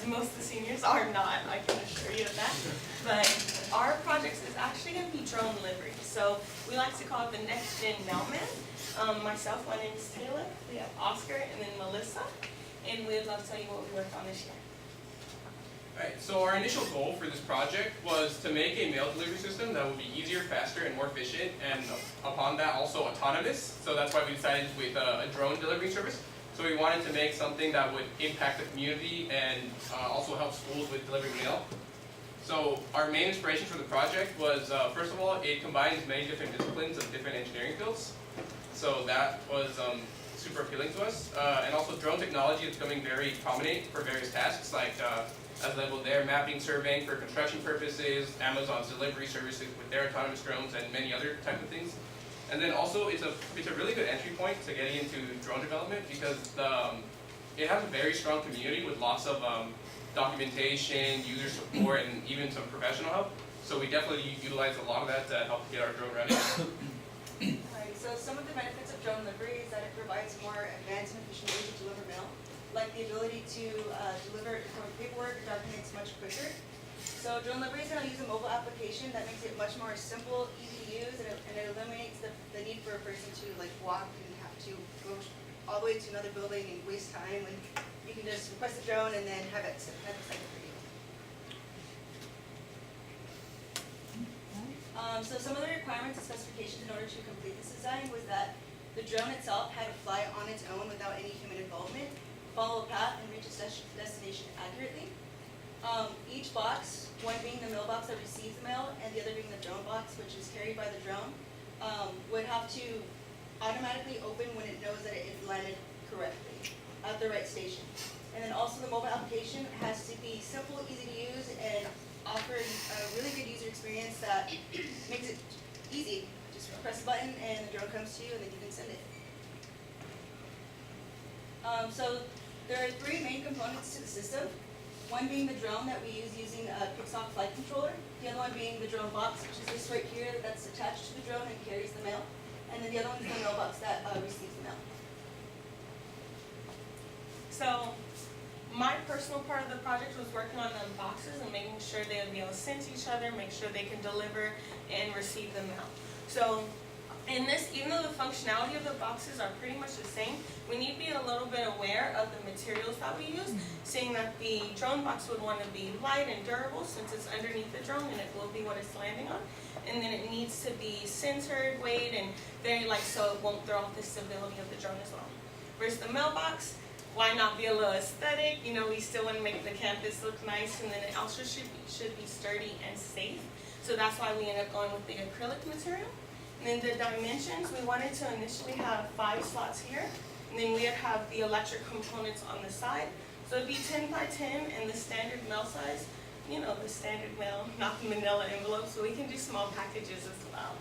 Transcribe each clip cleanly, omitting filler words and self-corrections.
most of the seniors are not, I can assure you of that. But our project is actually going to be Dronelivery. So we like to call it the next gen mailman. Myself, my name is Taylor. We have Oscar and then Melissa. And we'd love to tell you what we worked on this year. Alright, so our initial goal for this project was to make a mail delivery system that would be easier, faster, and more efficient, and upon that also autonomous. So that's why we decided with a drone delivery service. So we wanted to make something that would impact the community and also help schools with delivering mail. So our main inspiration for the project was, first of all, it combines many different disciplines of different engineering fields. So that was super appealing to us. And also drone technology is becoming very prominent for various tasks like as labeled there, mapping, surveying for construction purposes, Amazon's delivery services with their autonomous drones, and many other type of things. And then also, it's a really good entry point to getting into drone development because it has a very strong community with lots of documentation, user support, and even some professional help. So we definitely utilize a lot of that to help get our drone running. Alright, so some of the benefits of Dronelivery is that it provides more advanced and efficient ways to deliver mail, like the ability to deliver paperwork or documents much quicker. So Dronelivery is going to use a mobile application that makes it much more simple, easy to use, and it eliminates the need for a person to like walk and have to go all the way to another building and waste time. When you can just request a drone and then have it cycle for you. So some of the requirements and specifications in order to complete this design was that the drone itself had to fly on its own without any human involvement, follow a path, and reach its destination accurately. Each box, one being the mailbox that receives the mail, and the other being the drone box, which is carried by the drone, would have to automatically open when it knows that it is landed correctly at the right station. And then also the mobile application has to be simple, easy to use, and offer a really good user experience that makes it easy. Just press a button and the drone comes to you and then you can send it. So there are three main components to the system. One being the drone that we use using a Pixoc flight controller. The other one being the drone box, which is this right here that's attached to the drone and carries the mail. And then the other one is the mailbox that receives the mail. So my personal part of the project was working on the boxes and making sure they would be able to send to each other, make sure they can deliver and receive the mail. So in this, even though the functionality of the boxes are pretty much the same, we need to be a little bit aware of the materials that we use, seeing that the drone box would want to be light and durable since it's underneath the drone and it will be what it's landing on. And then it needs to be centered, weighed, and very light so it won't throw off the stability of the drone as well. Whereas the mailbox, why not be a little aesthetic? You know, we still want to make the campus look nice, and then it also should be sturdy and safe. So that's why we end up going with the acrylic material. And then the dimensions, we wanted to initially have 5 slots here, and then we'd have the electric components on the side. So it'd be 10 by 10, and the standard mail size, you know, the standard mail, not the manila envelope, so we can do small packages as well.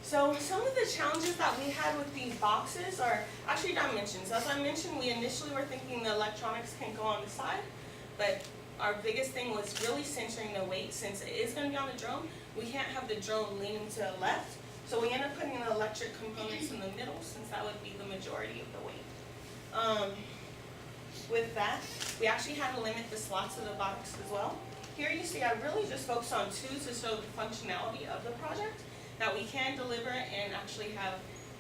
So some of the challenges that we had with these boxes are actually dimensions. As I mentioned, we initially were thinking the electronics can go on the side, but our biggest thing was really centering the weight. Since it is going to be on the drone, we can't have the drone leaning to the left. So we end up putting the electric components in the middle since that would be the majority of the weight. With that, we actually had to limit the slots of the box as well. Here you see I really just focused on 2 to show the functionality of the project, that we can deliver and actually have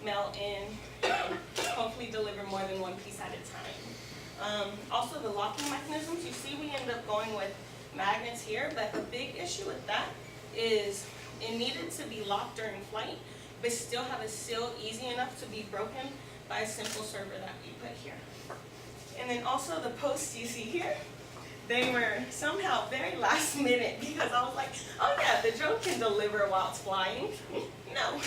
mail in, hopefully deliver more than 1 piece at a time. Also the locking mechanisms, you see we end up going with magnets here, but the big issue with that is it needed to be locked during flight, but still have a seal easy enough to be broken by a simple server that we put here. And then also the posts you see here, they were somehow very last minute because I was like, oh yeah, the drone can deliver while it's flying. No.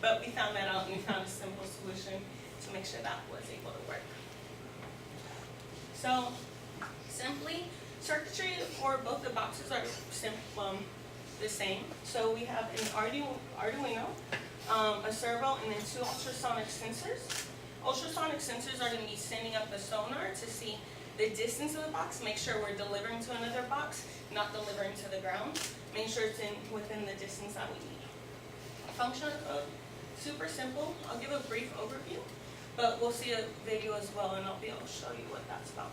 But we found that out and we found a simple solution to make sure that was able to work. So simply, circuitry for both the boxes are the same. So we have an Arduino, a servo, and then 2 ultrasonic sensors. Ultrasonic sensors are going to be sending up a sonar to see the distance of the box, make sure we're delivering to another box, not delivering to the ground. Make sure it's within the distance that we need. Functional code, super simple. I'll give a brief overview. but we'll see a video as well, and I'll be able to show you what that's about.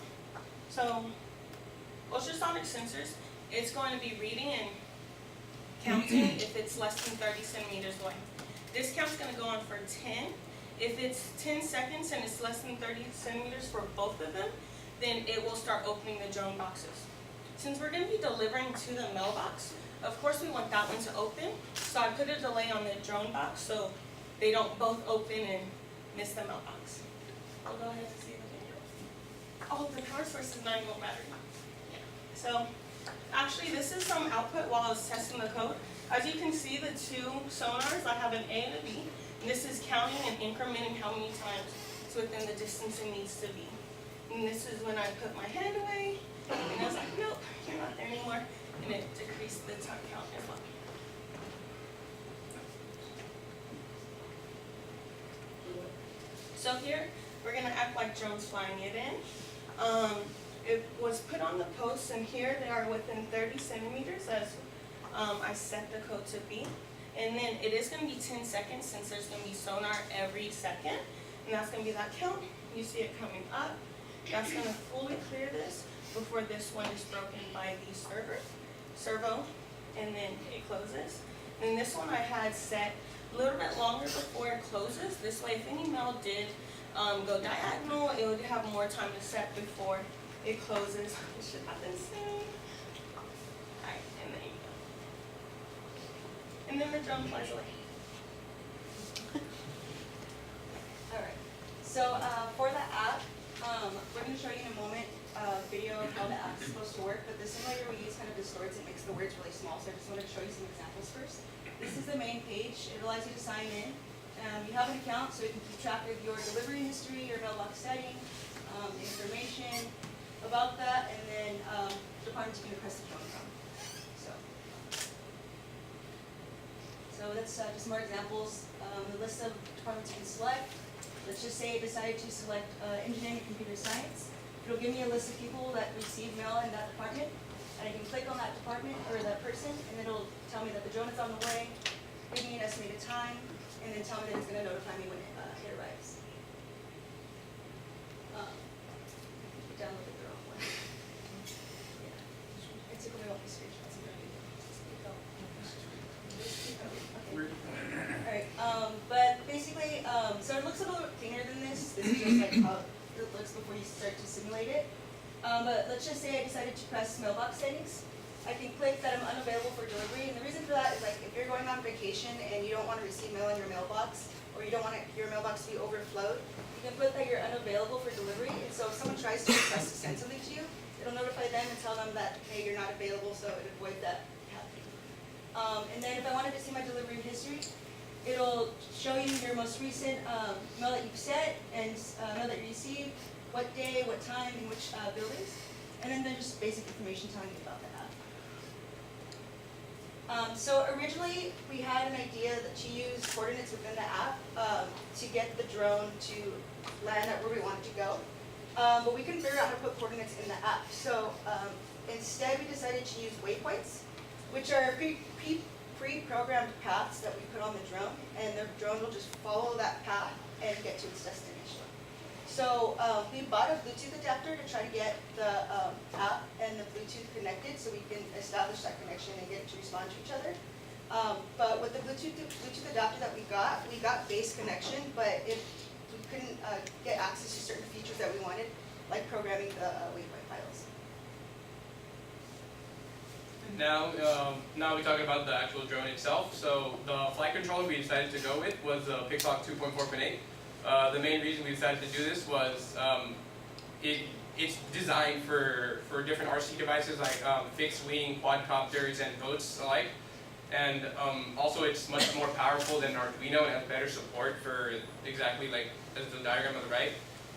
So, ultrasonic sensors, it's going to be reading and counting if it's less than 30 centimeters away. This count's going to go on for 10. If it's 10 seconds and it's less than 30 centimeters for both of them, then it will start opening the drone boxes. Since we're going to be delivering to the mailbox, of course we want that one to open, so I put a delay on the drone box so they don't both open and miss the mailbox. I'll go ahead and see the video. Oh, the power source is not even battery. So, actually this is some output while I was testing the code. As you can see, the two sonars, I have an A and a B, and this is counting and incrementing how many times it's within the distance it needs to be. And this is when I put my hand away, and I was like, nope, you're not there anymore, and it decreased the time count as well. So here, we're gonna act like drones flying it in. It was put on the posts, and here they are within 30 centimeters as I set the code to be. And then it is gonna be 10 seconds since there's gonna be sonar every second, and that's gonna be that count. You see it coming up. That's gonna fully clear this before this one is broken by the servo, and then it closes. And this one I had set a little bit longer before it closes. This way, if any mail did go diagonal, it would have more time to set before it closes. It should happen soon. Alright, and there you go. And then the drone flies away. Alright, so for the app, we're going to show you in a moment a video of how the app is supposed to work, but the simulator we use kind of distorts and makes the words really small, so I just wanted to show you some examples first. This is the main page. It allows you to sign in. You have an account, so you can keep track of your delivery history, your mailbox setting, information about that, and then departments you can request a phone from. So that's just more examples. The list of departments you can select. Let's just say I decided to select engineering and computer science. It'll give me a list of people that receive mail in that department, and I can click on that department or that person, and it'll tell me that the drone is on the way, give me an estimated time, and then tell me that it's going to notify me when it arrives. Downloaded the wrong one. Yeah, I took away all the screenshots. Alright, but basically, so it looks a little cleaner than this. This is just like how it looks before you start to simulate it. But let's just say I decided to press mailbox settings. I can click that I'm unavailable for delivery, and the reason for that is like if you're going on vacation and you don't want to receive mail in your mailbox, or you don't want your mailbox to be overflowed, you can put that you're unavailable for delivery, and so if someone tries to request to send something to you, it'll notify them and tell them that, hey, you're not available, so it avoids that happening. And then if I wanted to see my delivery history, it'll show you your most recent mail that you've sent and mail that you received, what day, what time, in which buildings, and then there's just basic information telling you about the app. So originally, we had an idea to use coordinates within the app to get the drone to land at where we wanted to go. But we couldn't figure out how to put coordinates in the app. So instead, we decided to use waypoints, which are pre-programmed paths that we put on the drone, and the drone will just follow that path and get to its destination. So we bought a Bluetooth adapter to try to get the app and the Bluetooth connected so we can establish that connection and get it to respond to each other. But with the Bluetooth adapter that we got base connection, but if we couldn't get access to certain features that we wanted, like programming the waypoint files. Now we're talking about the actual drone itself. So the flight controller we decided to go with was the Pixhawk 2.4.8. The main reason we decided to do this was it's designed for different RC devices like fixed wing, quadcopters, and boats alike. And also it's much more powerful than Arduino and has better support for exactly like the diagram on the right.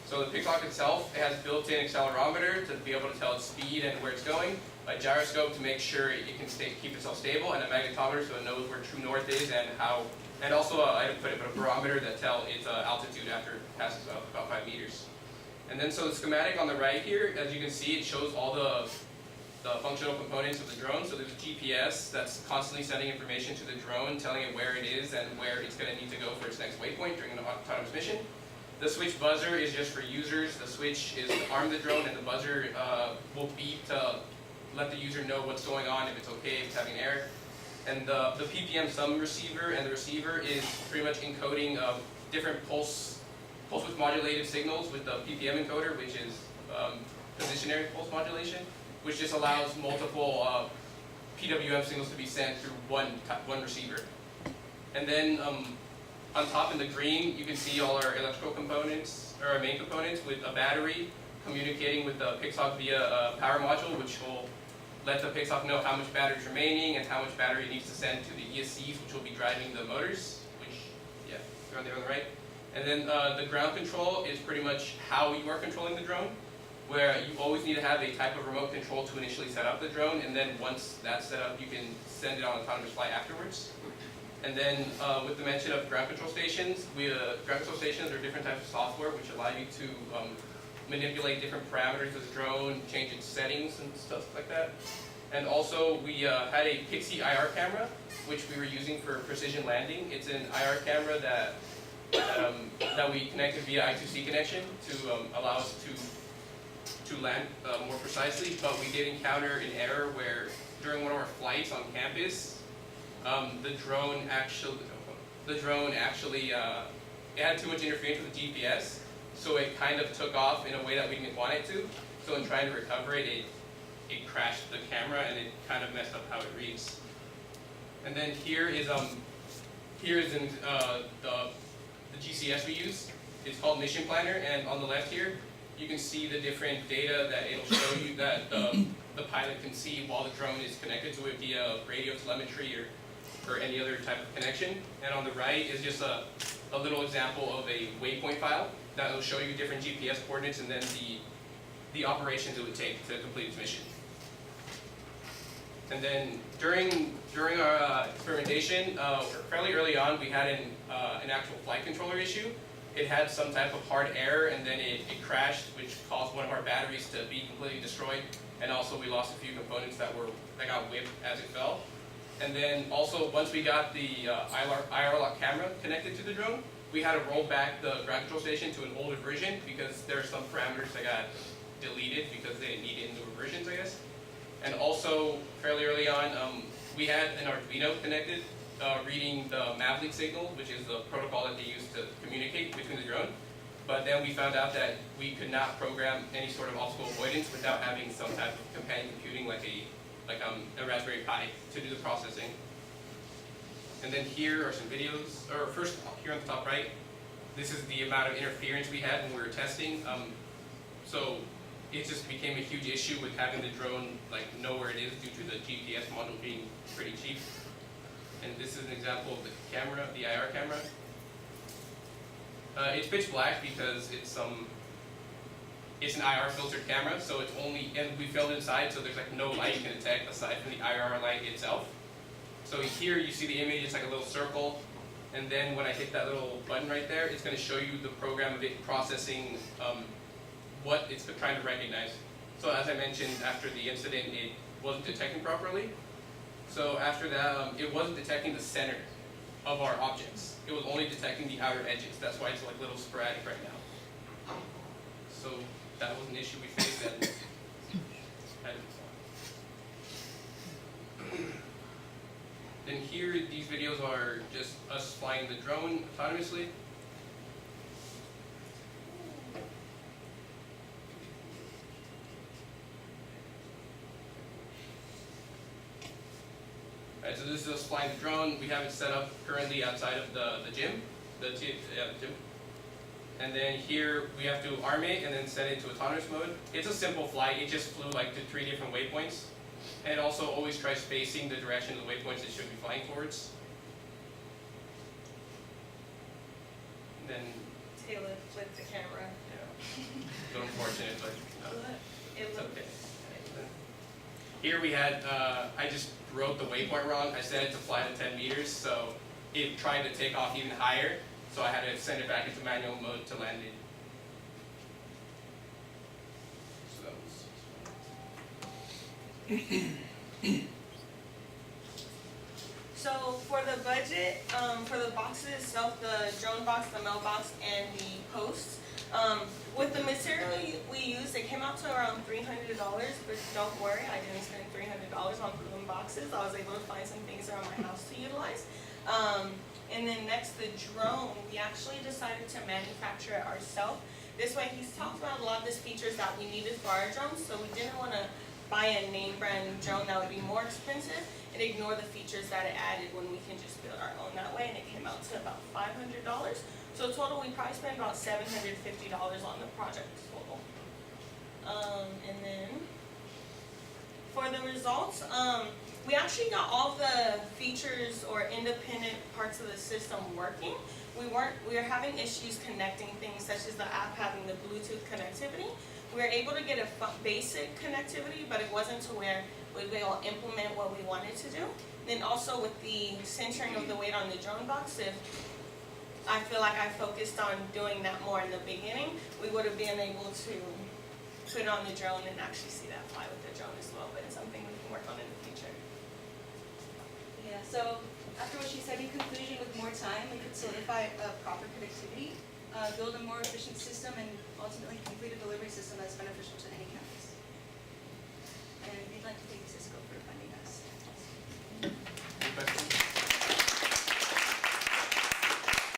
So the Pixhawk itself, it has built-in accelerometer to be able to tell its speed and where it's going, a gyroscope to make sure it can keep itself stable, and a magnetometer so it knows where true north is and how. And also, I didn't put it, but a barometer that tells its altitude after it passes about 5 meters. And then, so the schematic on the right here, as you can see, it shows all the functional components of the drone. So there's a GPS that's constantly sending information to the drone, telling it where it is and where it's going to need to go for its next waypoint during an autonomous mission. The switch buzzer is just for users. The switch is to arm the drone, and the buzzer will beep to let the user know what's going on, if it's okay, if it's having error. And the PPM sum receiver and the receiver is pretty much encoding different pulse width modulated signals with the PPM encoder, which is positionary pulse modulation, which just allows multiple PWM signals to be sent through one receiver. And then on top in the green, you can see all our electrical components, or our main components, with a battery communicating with the Pixhawk via a power module, which will let the Pixhawk know how much battery is remaining and how much battery it needs to send to the ESCs, which will be driving the motors, which, yeah, they're on there on the right. And then the ground control is pretty much how you are controlling the drone, where you always need to have a type of remote control to initially set up the drone, and then once that's set up, you can send it on autonomous flight afterwards. And then with the mention of ground control stations, ground control stations are different types of software which allow you to manipulate different parameters of the drone, change its settings and stuff like that. And also we had a Pixie IR camera, which we were using for precision landing. It's an IR camera that we connected via I2C connection to allow us to land more precisely. But we did encounter an error where during one of our flights on campus, the drone actually it had too much interference with the GPS, so it kind of took off in a way that we didn't want it to. So in trying to recover it, it crashed the camera and it kind of messed up how it reads. And then here is the GCS we use. It's called Mission Planner, and on the left here, you can see the different data that it'll show you that the pilot can see while the drone is connected to it via radio telemetry or any other type of connection. And on the right is just a little example of a waypoint file that will show you different GPS coordinates and then the operations it would take to complete its mission. And then during our experimentation, fairly early on, we had an actual flight controller issue. It had some type of hard error, and then it crashed, which caused one of our batteries to be completely destroyed. And also we lost a few components that got whipped as it fell. And then also once we got the IR lock camera connected to the drone, we had to roll back the ground control station to an older version because there are some parameters that got deleted because they didn't need it in newer versions, I guess. And also fairly early on, we had an Arduino connected, reading the Mavlink signal, which is the protocol that they use to communicate between the drone. But then we found out that we could not program any sort of obstacle avoidance without having some type of companion computing like a Raspberry Pi to do the processing. And then here are some videos, or first here on the top right, this is the amount of interference we had when we were testing. So it just became a huge issue with having the drone know where it is due to the GPS module being pretty cheap. And this is an example of the camera, the IR camera. It's pitch black because it's an IR filtered camera, so it's only, and we filled it inside, so there's no light you can detect aside from the IR light itself. So here you see the image, it's like a little circle, and then when I hit that little button right there, it's going to show you the program of it processing what it's trying to recognize. So as I mentioned, after the incident, it wasn't detecting properly. So after that, it wasn't detecting the center of our objects. It was only detecting the outer edges. That's why it's a little sporadic right now. So that was an issue we faced and had to solve. Then here, these videos are just us flying the drone autonomously. Alright, so this is us flying the drone. We have it set up currently outside of the gym, the gym. And then here we have to arm it and then set it to autonomous mode. It's a simple flight. It just flew to 3 different waypoints. And it also always tries facing the direction of the waypoints it should be flying towards. And then Tail it with the camera. yeah, so unfortunate, but It's okay. Here we had, I just wrote the waypoint wrong. I set it to fly to 10 meters, so it tried to take off even higher. So I had to send it back into manual mode to land it. So that was So for the budget, for the boxes itself, the drone box, the mailbox, and the posts, with the material we used, it came out to around $300, but don't worry, I didn't spend $300 on balloon boxes. I was able to find some things around my house to utilize. And then next, the drone, we actually decided to manufacture it ourselves. This way, he's talked about a lot of these features that we needed for our drones, so we didn't want to buy a name brand drone that would be more expensive and ignore the features that it added when we can just build our own that way, and it came out to about $500. So total, we probably spent about $750 on the project total. And then for the results, we actually got all the features or independent parts of the system working. We were having issues connecting things, such as the app having the Bluetooth connectivity. We were able to get a basic connectivity, but it wasn't to where we'd be able to implement what we wanted to do. Then also with the centering of the weight on the drone box, if I feel like I focused on doing that more in the beginning, we would have been able to put it on the drone and actually see that fly with the drone as well, but it's something we can work on in the future. Yeah, so after what she said, in conclusion, with more time, we could solidify proper connectivity, build a more efficient system, and ultimately complete a delivery system that's beneficial to any campus.